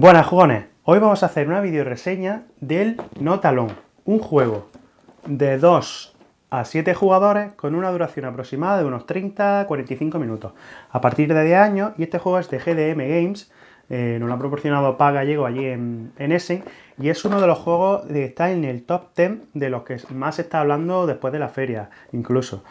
Buenas jugones, hoy vamos a hacer una video reseña del Not Alone, un juego de 2 a 7 jugadores con una duración aproximada de unos 30-45 minutos, a partir de 10 años, y este juego es de GDM Games, nos lo ha proporcionado Pa Gallego allí en Essen, y es uno de los juegos que está en el top 10 de los que más se está hablando después de la feria, incluso.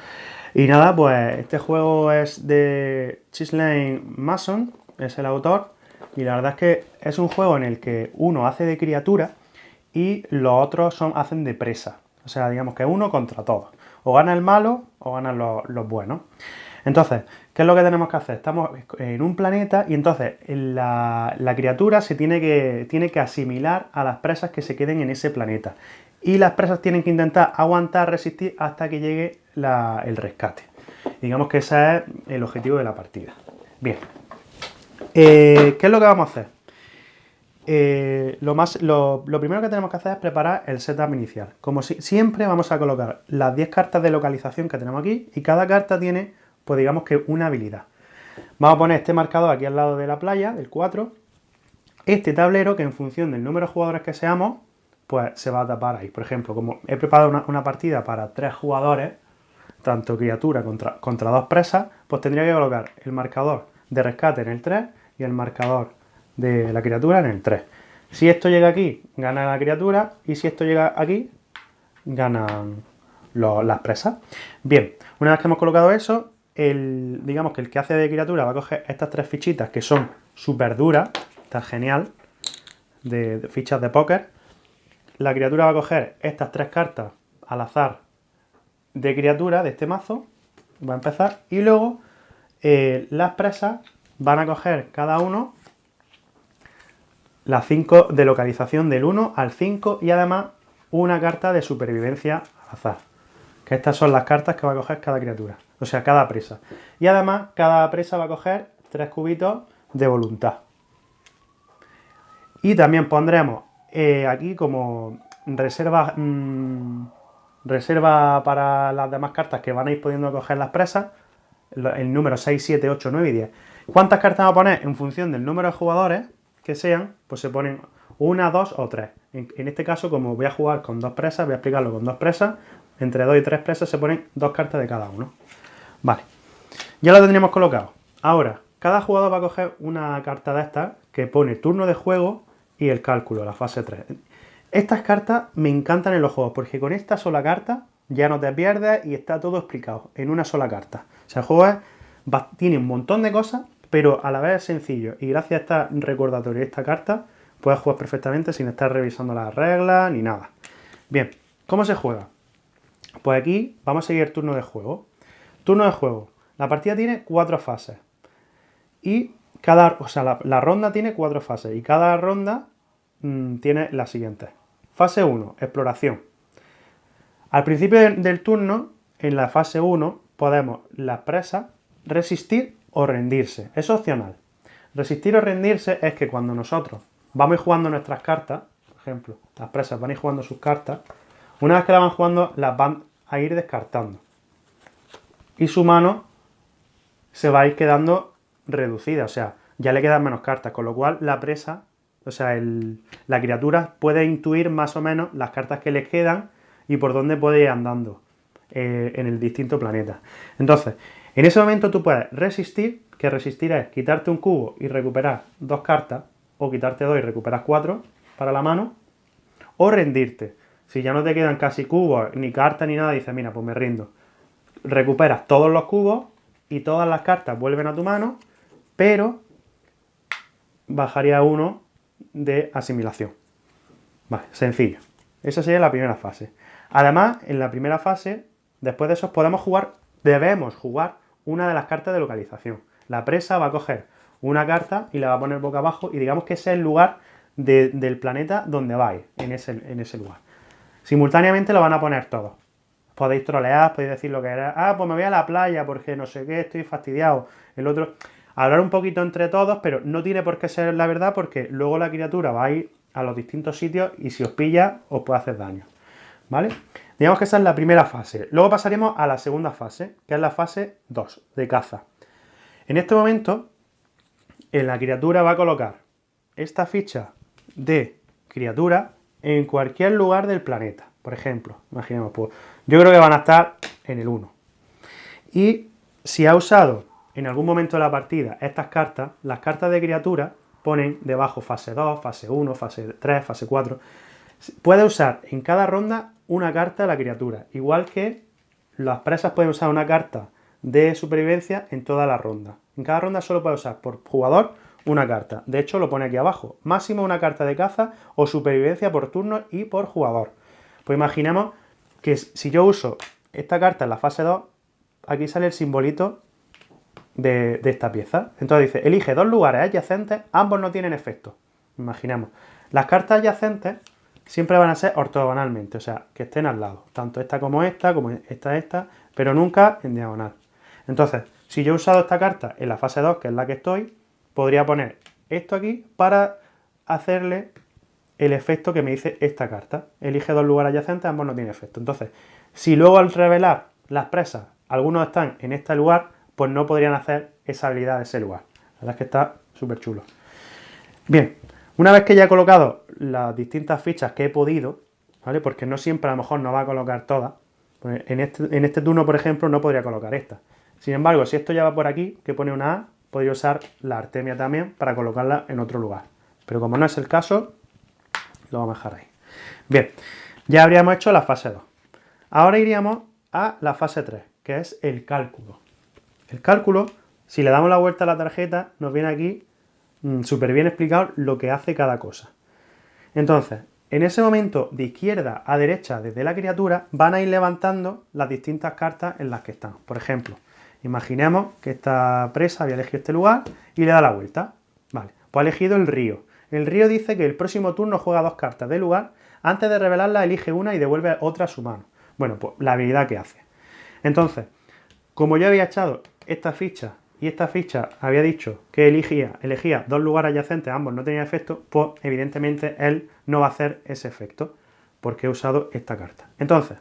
Y nada, pues este juego es de Ghislain Masson, es el autor. Y la verdad es que es un juego en el que uno hace de criatura y los otros hacen de presa. O sea, digamos que uno contra todos. O gana el malo o ganan los buenos. Entonces, ¿qué es lo que tenemos que hacer? Estamos en un planeta y entonces la criatura se tiene que asimilar a las presas que se queden en ese planeta. Y las presas tienen que intentar aguantar, resistir hasta que llegue el rescate. Digamos que ese es el objetivo de la partida. Bien. ¿Qué es lo que vamos a hacer? Lo primero que tenemos que hacer es preparar el setup inicial. Como siempre vamos a colocar las 10 cartas de localización que tenemos aquí y cada carta tiene, pues digamos que una habilidad. Vamos a poner este marcador aquí al lado de la playa, del 4. Este tablero que en función del número de jugadores que seamos, pues se va a tapar ahí. Por ejemplo, como he preparado una partida para 3 jugadores, tanto criatura contra 2 presas, pues tendría que colocar el marcador de rescate en el 3 y el marcador de la criatura en el 3. Si esto llega aquí, gana la criatura, y si esto llega aquí, ganan las presas. Bien, una vez que hemos colocado eso, digamos que el que hace de criatura va a coger estas 3 fichitas que son súper duras, está genial, de fichas de póker. La criatura va a coger estas 3 cartas al azar de criatura de este mazo, va a empezar, y luego las presas van a coger cada uno las 5 de localización del 1 al 5 y además una carta de supervivencia al azar. Que estas son las cartas que va a coger cada criatura, o sea, cada presa. Y además cada presa va a coger 3 cubitos de voluntad. Y también pondremos aquí como reserva para las demás cartas que van a ir pudiendo coger las presas, el número 6, 7, 8, 9 y 10. ¿Cuántas cartas vamos a poner? En función del número de jugadores que sean, pues se ponen 1, 2 o 3. En este caso, como voy a jugar con 2 presas, voy a explicarlo con 2 presas, entre 2 y 3 presas se ponen 2 cartas de cada uno. Vale, ya lo tendríamos colocado. Ahora, cada jugador va a coger una carta de estas que pone turno de juego y el cálculo, la fase 3. Estas cartas me encantan en los juegos, porque con esta sola carta ya no te pierdes y está todo explicado en una sola carta. O sea, el juego tiene un montón de cosas, pero a la vez es sencillo. Y gracias a esta recordatorio y esta carta, puedes jugar perfectamente sin estar revisando las reglas ni nada. Bien, ¿cómo se juega? Pues aquí vamos a seguir el turno de juego. Turno de juego. La partida tiene 4 fases. Y la ronda tiene 4 fases. Y cada ronda tiene las siguientes. Fase 1, exploración. Al principio del turno, en la fase 1, podemos las presas resistir o rendirse. Es opcional. Resistir o rendirse es que cuando nosotros vamos jugando nuestras cartas, por ejemplo, las presas van a ir jugando sus cartas, una vez que las van jugando, las van a ir descartando. Y su mano se va a ir quedando reducida, o sea, ya le quedan menos cartas, con lo cual la presa, o sea, la criatura puede intuir más o menos las cartas que le quedan y por dónde puede ir andando en el distinto planeta. Entonces, en ese momento tú puedes resistir, que resistir es quitarte un cubo y recuperar 2 cartas, o quitarte 2 y recuperas 4 para la mano, o rendirte. Si ya no te quedan casi cubos, ni cartas, ni nada, dices, mira, pues me rindo. Recuperas todos los cubos y todas las cartas vuelven a tu mano, pero bajaría 1 de asimilación. Vale, sencillo. Esa sería la primera fase. Además, en la primera fase, después de eso, debemos jugar una de las cartas de localización. La presa va a coger una carta y la va a poner boca abajo y digamos que ese es el lugar del planeta donde vais, en ese lugar. Simultáneamente lo van a poner todos. Podéis trolear, podéis decir lo que era. Ah, pues me voy a la playa porque no sé qué, estoy fastidiado. El otro, hablar un poquito entre todos, pero no tiene por qué ser la verdad porque luego la criatura va a ir a los distintos sitios y si os pilla os puede hacer daño. ¿Vale? Digamos que esa es la primera fase. Luego pasaremos a la segunda fase, que es la fase 2, de caza. En este momento, la criatura va a colocar esta ficha de criatura en cualquier lugar del planeta. Por ejemplo, imaginemos, pues, yo creo que van a estar en el 1. Y si ha usado en algún momento de la partida estas cartas, las cartas de criatura ponen debajo fase 2, fase 1, fase 3, fase 4. Puede usar en cada ronda una carta de la criatura, igual que las presas pueden usar una carta de supervivencia en toda la ronda. En cada ronda solo puede usar por jugador una carta. De hecho, lo pone aquí abajo. Máximo una carta de caza o supervivencia por turno y por jugador. Pues imaginemos que si yo uso esta carta en la fase 2, aquí sale el simbolito de esta pieza. Entonces dice, elige 2 lugares adyacentes, ambos no tienen efecto. Imaginemos. Las cartas adyacentes siempre van a ser ortogonalmente, o sea, que estén al lado. Tanto esta, como esta, pero nunca en diagonal. Entonces, si yo he usado esta carta en la fase 2, que es la que estoy, podría poner esto aquí para hacerle el efecto que me dice esta carta. Elige 2 lugares adyacentes, ambos no tienen efecto. Entonces, si luego al revelar las presas, algunos están en este lugar, pues no podrían hacer esa habilidad de ese lugar. La verdad es que está súper chulo. Bien, una vez que ya he colocado las distintas fichas que he podido, ¿vale? Porque no siempre a lo mejor no va a colocar todas. Pues en este turno, por ejemplo, no podría colocar esta. Sin embargo, si esto ya va por aquí, que pone una A, podría usar la Artemia también para colocarla en otro lugar. Pero como no es el caso, lo vamos a dejar ahí. Bien, ya habríamos hecho la fase 2. Ahora iríamos a la fase 3, que es el cálculo. El cálculo, si le damos la vuelta a la tarjeta, nos viene aquí súper bien explicado lo que hace cada cosa. Entonces, en ese momento, de izquierda a derecha, desde la criatura, van a ir levantando las distintas cartas en las que están. Por ejemplo, imaginemos que esta presa había elegido este lugar y le da la vuelta. Vale, pues ha elegido el río. El río dice que el próximo turno juega 2 cartas del lugar, antes de revelarla elige una y devuelve otra a su mano. Bueno, pues la habilidad que hace. Entonces, como yo había echado esta ficha y esta ficha había dicho que elegía 2 lugares adyacentes, ambos no tenían efecto, pues evidentemente él no va a hacer ese efecto porque he usado esta carta. Entonces,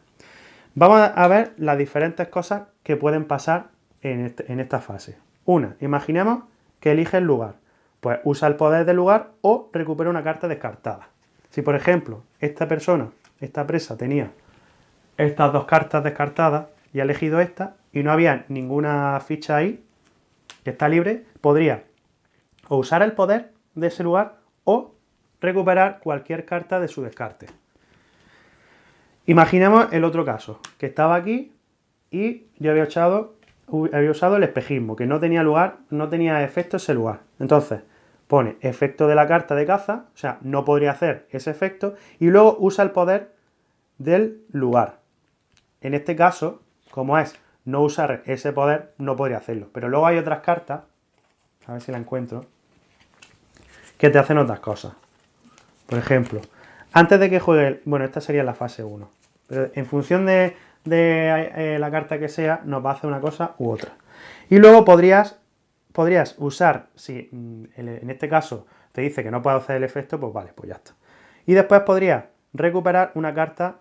vamos a ver las diferentes cosas que pueden pasar en esta fase. Una, imaginemos que elige el lugar. Pues usa el poder del lugar o recupera una carta descartada. Si, por ejemplo, esta presa tenía estas 2 cartas descartadas y ha elegido esta y no había ninguna ficha ahí que está libre, podría o usar el poder de ese lugar o recuperar cualquier carta de su descarte. Imaginemos el otro caso, que estaba aquí y yo había usado el espejismo, que no tenía lugar, no tenía efecto ese lugar. Entonces, pone efecto de la carta de caza, o sea, no podría hacer ese efecto, y luego usa el poder del lugar. En este caso, como es no usar ese poder, no podría hacerlo. Pero luego hay otras cartas, a ver si la encuentro, que te hacen otras cosas. Por ejemplo, antes de que juegue, bueno, esta sería la fase 1, pero en función de la carta que sea, nos va a hacer una cosa u otra. Y luego podrías usar, si en este caso te dice que no puedes hacer el efecto, pues vale, pues ya está. Y después podrías recuperar una carta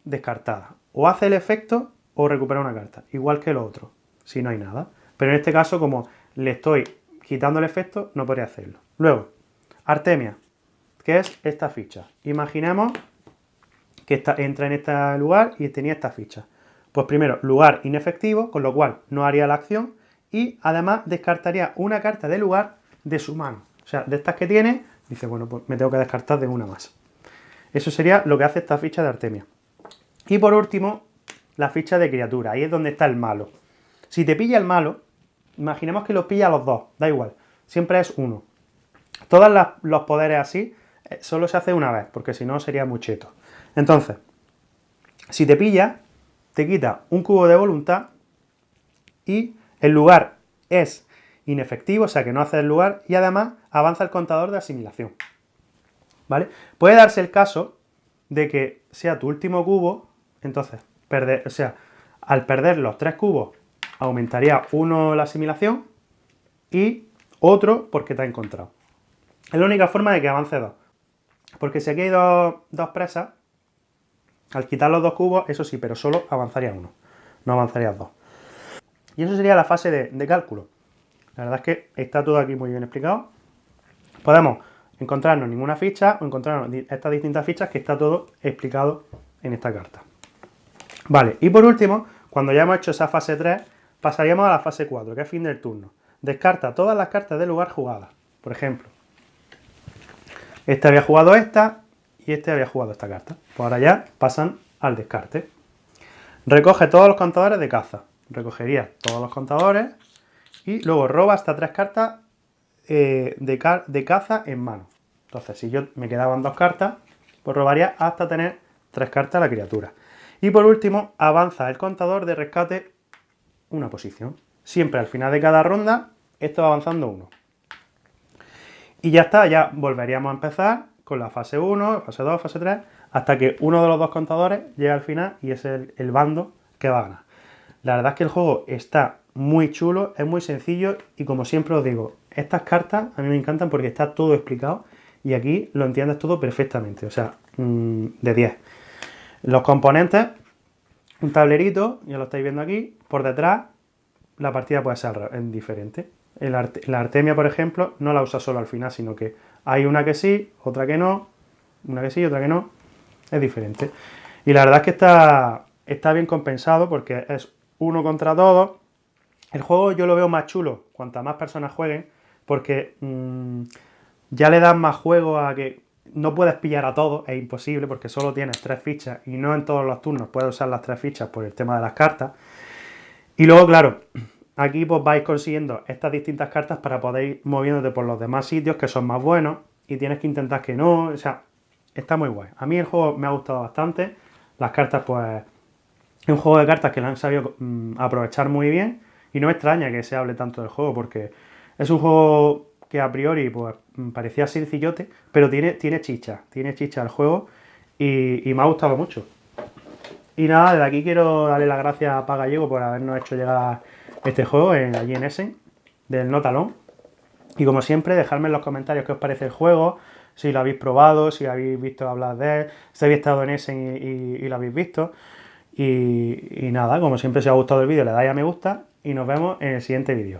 descartada. O hace el efecto o recupera una carta, igual que lo otro, si no hay nada. Pero en este caso, como le estoy quitando el efecto, no podría hacerlo. Luego, Artemia, que es esta ficha. Imaginemos que entra en este lugar y tenía esta ficha. Pues primero, lugar inefectivo, con lo cual no haría la acción y además descartaría una carta de lugar de su mano. O sea, de estas que tiene, dice, bueno, pues me tengo que descartar de una más. Eso sería lo que hace esta ficha de Artemia. Y por último, la ficha de criatura. Ahí es donde está el malo. Si te pilla el malo, imaginemos que los pilla a los 2, da igual. Siempre es 1. Todos los poderes así solo se hace una vez, porque si no sería muy cheto. Entonces, si te pilla, te quita un cubo de voluntad y el lugar es inefectivo, o sea que no hace el lugar, y además avanza el contador de asimilación. ¿Vale? Puede darse el caso de que sea tu último cubo, entonces, al perder los 3 cubos, aumentaría 1 la asimilación y otro porque te ha encontrado. Es la única forma de que avance 2. Porque si aquí hay dos presas, al quitar los 2 cubos, eso sí, pero solo avanzaría 1, no avanzarías 2. Y eso sería la fase de cálculo. La verdad es que está todo aquí muy bien explicado. Podemos encontrarnos ninguna ficha o encontrarnos estas distintas fichas que está todo explicado en esta carta. Vale, y por último, cuando ya hemos hecho esa fase 3, pasaríamos a la fase 4, que es fin del turno. Descarta todas las cartas del lugar jugadas. Por ejemplo, este había jugado esta y este había jugado esta carta. Pues ahora ya pasan al descarte. Recoge todos los contadores de caza. Recogería todos los contadores y luego roba hasta 3 cartas de caza en mano. Entonces, si yo me quedaban 2 cartas, pues robaría hasta tener 3 cartas a la criatura. Y por último, avanza el contador de rescate una posición. Siempre al final de cada ronda, esto va avanzando 1. Y ya está, ya volveríamos a empezar con la fase 1, fase 2, fase 3, hasta que uno de los 2 contadores llega al final y es el bando que va a ganar. La verdad es que el juego está muy chulo, es muy sencillo y como siempre os digo, estas cartas a mí me encantan porque está todo explicado y aquí lo entiendes todo perfectamente, o sea, de 10. Los componentes, un tablerito, ya lo estáis viendo aquí, por detrás la partida puede ser diferente. La Artemia, por ejemplo, no la usa solo al final, sino que hay una que sí, otra que no, una que sí, otra que no, es diferente. Y la verdad es que está bien compensado porque es uno contra todos. El juego yo lo veo más chulo cuantas más personas jueguen, porque ya le dan más juego a que no puedes pillar a todos, es imposible porque solo tienes 3 fichas y no en todos los turnos puedes usar las 3 fichas por el tema de las cartas. Y luego, claro, aquí pues vais consiguiendo estas distintas cartas para poder ir moviéndote por los demás sitios que son más buenos y tienes que intentar que no, o sea, está muy guay. A mí el juego me ha gustado bastante, las cartas pues es un juego de cartas que lo han sabido aprovechar muy bien y no me extraña que se hable tanto del juego porque es un juego que a priori pues parecía sencillote, pero tiene chicha el juego y me ha gustado mucho. Y nada, desde aquí quiero darle las gracias a Pagallego por habernos hecho llegar este juego allí en Essen, del No Talón. Y como siempre, dejadme en los comentarios qué os parece el juego, si lo habéis probado, si habéis visto hablar de él, si habéis estado en Essen y lo habéis visto. Y nada, como siempre, si os ha gustado el vídeo, le dais a me gusta y nos vemos en el siguiente vídeo.